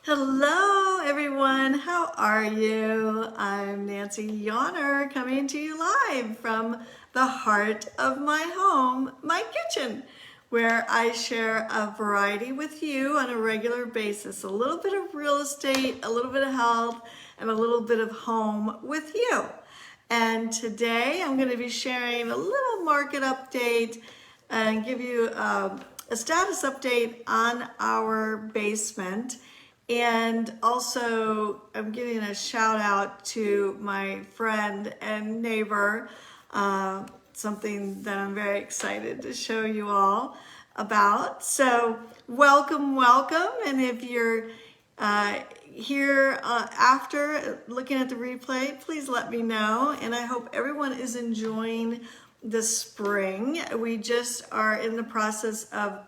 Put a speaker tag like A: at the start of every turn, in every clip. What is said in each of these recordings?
A: Hello, everyone. How are you? I'm Nancy Yawner coming to you live from the heart of my home, my kitchen, where I share a variety with you on a regular basis. A little bit of real estate, a little bit of health, and a little bit of home with you. And today I'm going to be sharing a little market update and give you a status update on our basement. And also, I'm giving a shout out to my friend and neighbor, something that I'm very excited to show you all about. So, welcome, welcome. And if you're here after looking at the replay, please let me know. And I hope everyone is enjoying the spring. We just are in the process of,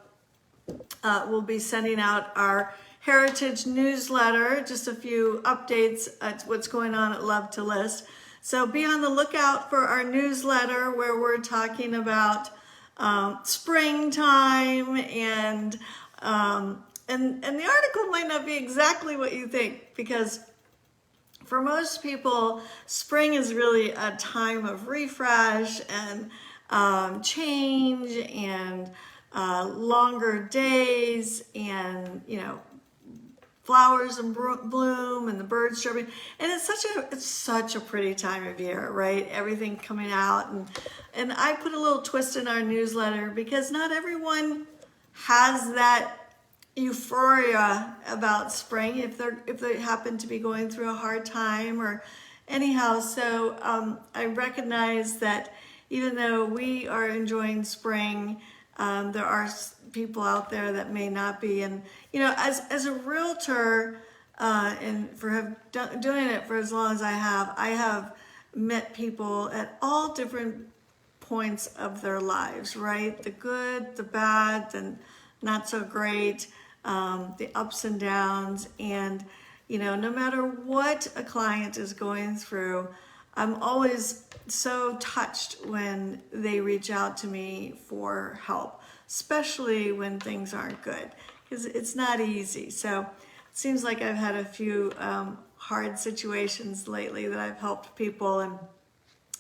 A: we'll be sending out our Heritage newsletter, just a few updates at what's going on at Love to List. So be on the lookout for our newsletter where we're talking about springtime and the article might not be exactly what you think, because for most people, spring is really a time of refresh and change and longer days and, flowers and bloom and the birds chirping, and it's such a pretty time of year, right? Everything coming out, and I put a little twist in our newsletter because not everyone has that euphoria about spring if they happen to be going through a hard time or anyhow. So I recognize that even though we are enjoying spring, there are people out there that may not be. And as a realtor, and doing it for as long as I have met people at all different points of their lives, right? The good, the bad, and not so great, the ups and downs. And no matter what a client is going through, I'm always so touched when they reach out to me for help, especially when things aren't good, because it's not easy. So it seems like I've had a few hard situations lately that I've helped people, and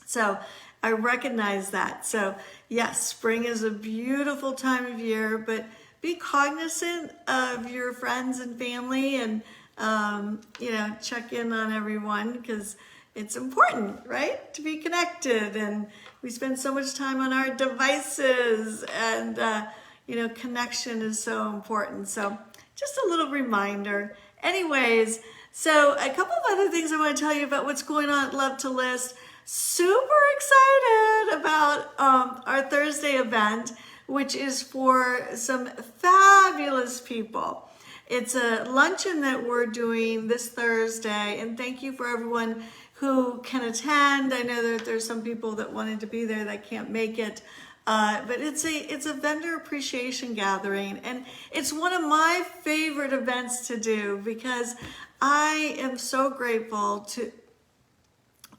A: so I recognize that. So yes, spring is a beautiful time of year, but be cognizant of your friends and family, and check in on everyone, because it's important, right, to be connected. And we spend so much time on our devices, and connection is so important. So just a little reminder. Anyways, so a couple of other things I want to tell you about what's going on at Love to List. Super excited about our Thursday event, which is for some fabulous people. It's a luncheon that we're doing this Thursday, and thank you for everyone who can attend. I know that there's some people that wanted to be there that can't make it, but it's a vendor appreciation gathering, and it's one of my favorite events to do because I am so grateful to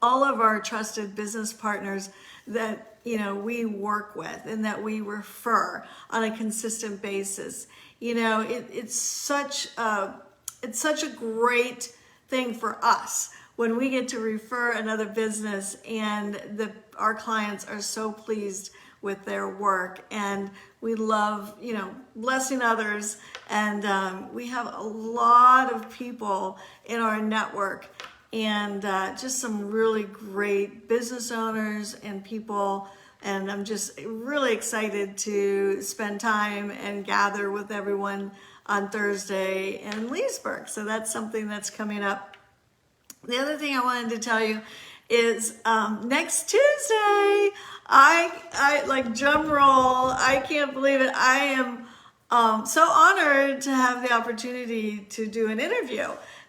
A: all of our trusted business partners that we work with and that we refer on a consistent basis. It's such a great thing for us when we get to refer another business and our clients are so pleased with their work, and we love blessing others. And we have a lot of people in our network, and just some really great business owners and people. And I'm just really excited to spend time and gather with everyone on Thursday in Leesburg. So that's something that's coming up. The other thing I wanted to tell you is next Tuesday, I like drum roll, I can't believe it. I am so honored to have the opportunity to do an interview.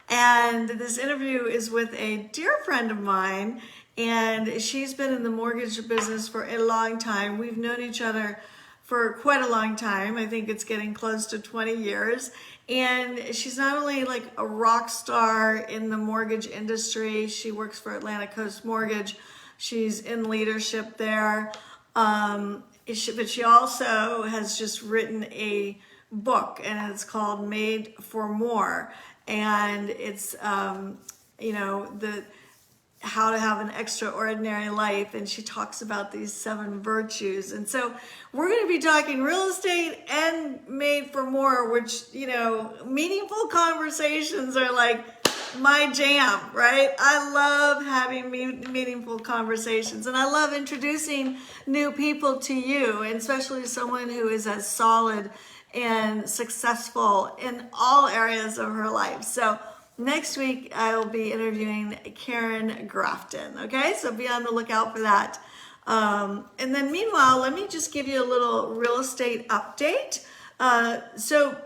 A: And this interview is with a dear friend of mine, and she's been in the mortgage business for a long time. We've known each other for quite a long time. I think it's getting close to 20 years. And she's not only like a rock star in the mortgage industry, she works for Atlantic Coast Mortgage. She's in leadership there. But she also has just written a book, and it's called Made for More. And it's, the how to have an extraordinary life, and she talks about these 7 virtues. And so we're going to be talking real estate and Made for More, which, meaningful conversations are like my jam, right? I love having meaningful conversations, and I love introducing new people to you, and especially someone who is as solid and successful in all areas of her life. So next week, I will be interviewing Karen Grafton. Okay, so be on the lookout for that. And then meanwhile, let me just give you a little real estate update. So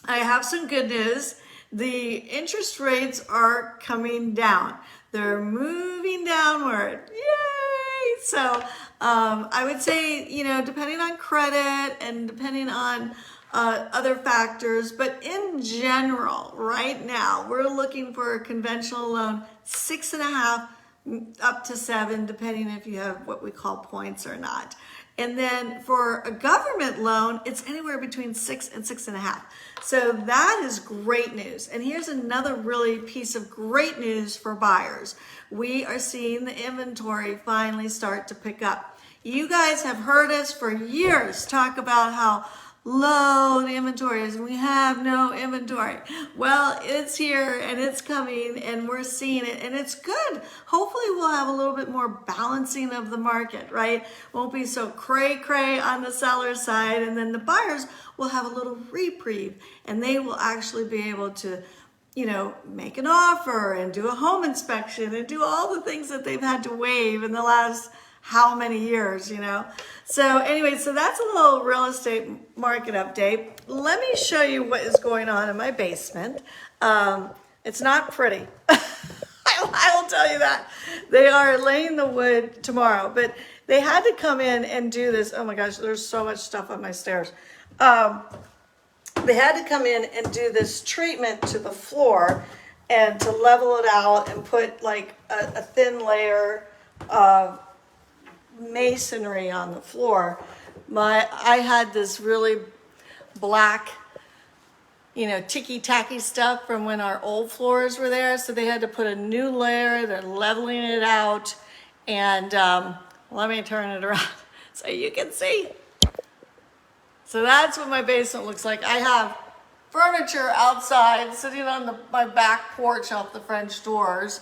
A: I have some good news. The interest rates are coming down. They're moving downward. Yay! So I would say, depending on credit and depending on other factors, but in general, right now, we're looking for a conventional loan, 6.5 up to 7, depending if you have what we call points or not. And then for a government loan, it's anywhere between 6 and 6.5. So that is great news. And here's another really piece of great news for buyers. We are seeing the inventory finally start to pick up. You guys have heard us for years talk about how low the inventory is, and we have no inventory. Well, it's here and it's coming, and we're seeing it, and it's good. Hopefully we'll have a little bit more balancing of the market, right? Won't be so cray on the seller side, and then the buyers will have a little reprieve, and they will actually be able to make an offer and do a home inspection and do all the things that they've had to waive in the last how many years, So anyway, so that's a little real estate market update. Let me show you what is going on in my basement. It's not pretty. I will tell you that. They are laying the wood tomorrow, but they had to come in and do this. Oh my gosh, there's so much stuff on my stairs. They had to come in and do this treatment to the floor and to level it out and put like a thin layer of masonry on the floor. I had this really black, ticky-tacky stuff from when our old floors were there, so they had to put a new layer. They're leveling it out, and let me turn it around so you can see. So that's what my basement looks like. I have furniture outside sitting on my back porch off the French doors.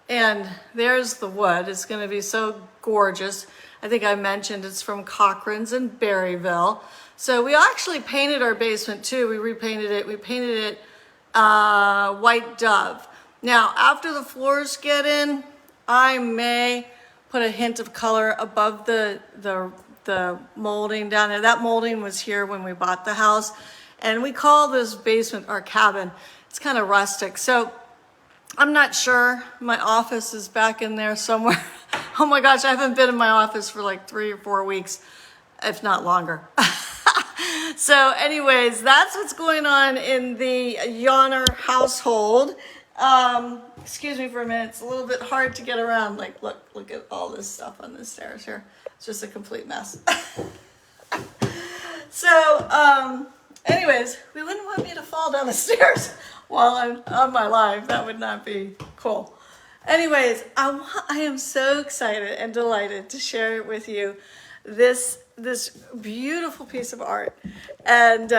A: And there's the wood. It's going to be so gorgeous. I think I mentioned it's from Cochran's in Berryville. So we actually painted our basement too. We repainted it. We painted it white dove. Now, after the floors get in, I may put a hint of color above the molding down there. That molding was here when we bought the house. And we call this basement our cabin. It's kind of rustic. So I'm not sure. My office is back in there somewhere. Oh my gosh, I haven't been in my office for like 3 or 4 weeks, if not longer. So anyways, that's what's going on in the Yawner household. Excuse me for a minute. It's a little bit hard to get around. Like, look at all this stuff on the stairs here. It's just a complete mess. So, anyways, we wouldn't want me to fall down the stairs while I'm on my live. That would not be cool. Anyways, I am so excited and delighted to share it with you, this beautiful piece of art. And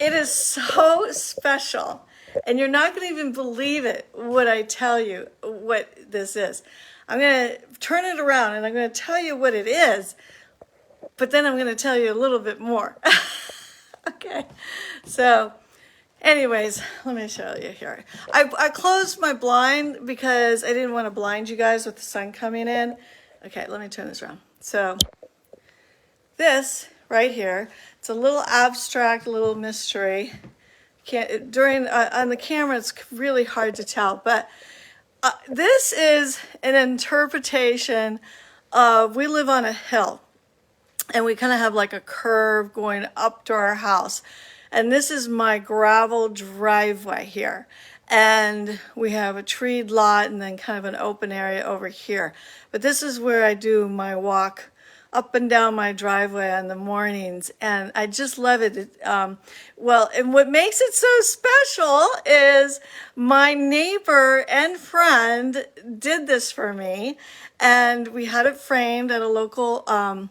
A: it is so special. And you're not going to even believe it when I tell you what this is. I'm going to turn it around and I'm going to tell you what it is, but then I'm going to tell you a little bit more. Okay, so anyways, let me show you here. I closed my blind because I didn't want to blind you guys with the sun coming in. Okay, let me turn this around. So this right here, it's a little abstract, little mystery. On the camera, it's really hard to tell, but this is an interpretation of, we live on a hill. And we kind of have like a curve going up to our house. And this is my gravel driveway here. And we have a treed lot and then kind of an open area over here. But this is where I do my walk up and down my driveway in the mornings, and I just love it. Well, and what makes it so special is my neighbor and friend did this for me, and we had it framed at a local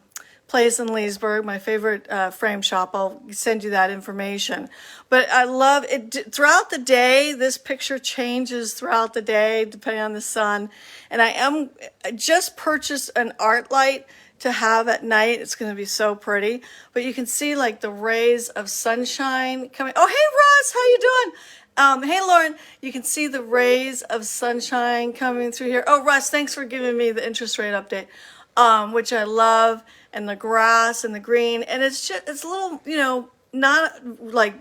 A: place in Leesburg, my favorite frame shop. I'll send you that information. But I love it. Throughout the day, this picture changes throughout the day, depending on the sun. And I just purchased an art light to have at night. It's going to be so pretty. But you can see like the rays of sunshine coming. Oh, hey, Ross, how you doing? Hey, Lauren, you can see the rays of sunshine coming through here. Oh, Russ, thanks for giving me the interest rate update, which I love. And the grass and the green, and it's a little, not like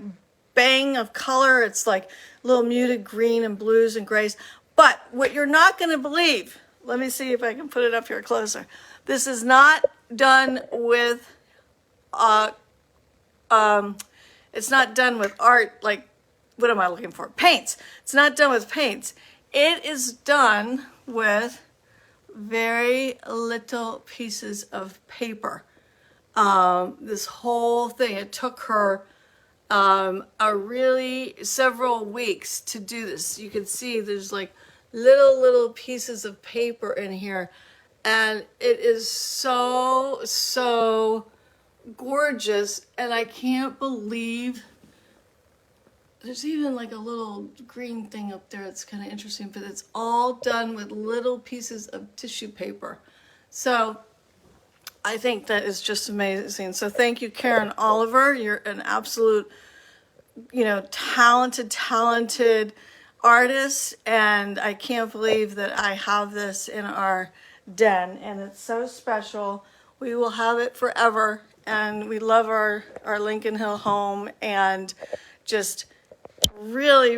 A: bang of color. It's like a little muted green and blues and grays. But what you're not going to believe, let me see if I can put it up here closer. This is not done with, it's not done with art, like, what am I looking for? Paints. It's not done with paints. It is done with very little pieces of paper. This whole thing, it took her several weeks to do this. You can see there's like little pieces of paper in here, and it is so gorgeous. And I can't believe there's even like a little green thing up there. It's kind of interesting, but it's all done with little pieces of tissue paper. So I think that is just amazing. So thank you, Karen Oliver. You're an absolute, talented artist. And I can't believe that I have this in our den, and it's so special. We will have it forever. And we love our Lincoln Hill home, and just really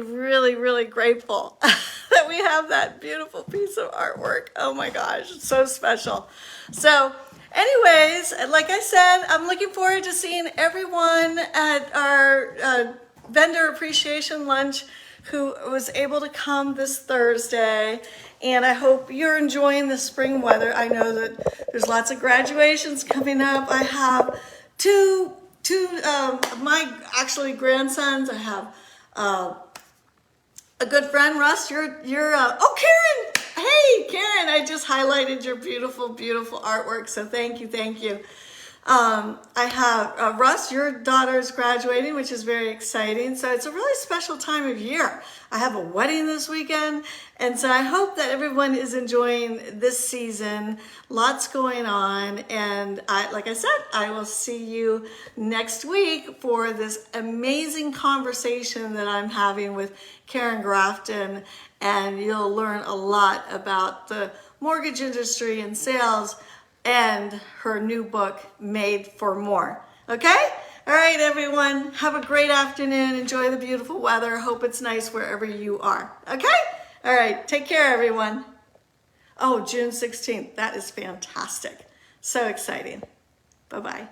A: grateful that we have that beautiful piece of artwork. Oh my gosh, it's so special. So anyways, like I said, I'm looking forward to seeing everyone at our vendor appreciation lunch who was able to come this Thursday. And I hope you're enjoying the spring weather. I know that there's lots of graduations coming up. I have two my actually grandsons. I have a good friend, Russ. You're oh, Karen. Hey, Karen, I just highlighted your beautiful artwork. So thank you. I have Russ, your daughter's graduating, which is very exciting. So it's a really special time of year. I have a wedding this weekend. And so I hope that everyone is enjoying this season. Lots going on. And like I said, I will see you next week for this amazing conversation that I'm having with Karen Grafton. And you'll learn a lot about the mortgage industry and sales, and her new book, Made for More. Okay? All right, everyone. Have a great afternoon. Enjoy the beautiful weather. Hope it's nice wherever you are. Okay? All right. Take care, everyone. Oh, June 16th. That is fantastic. So exciting. Bye-bye.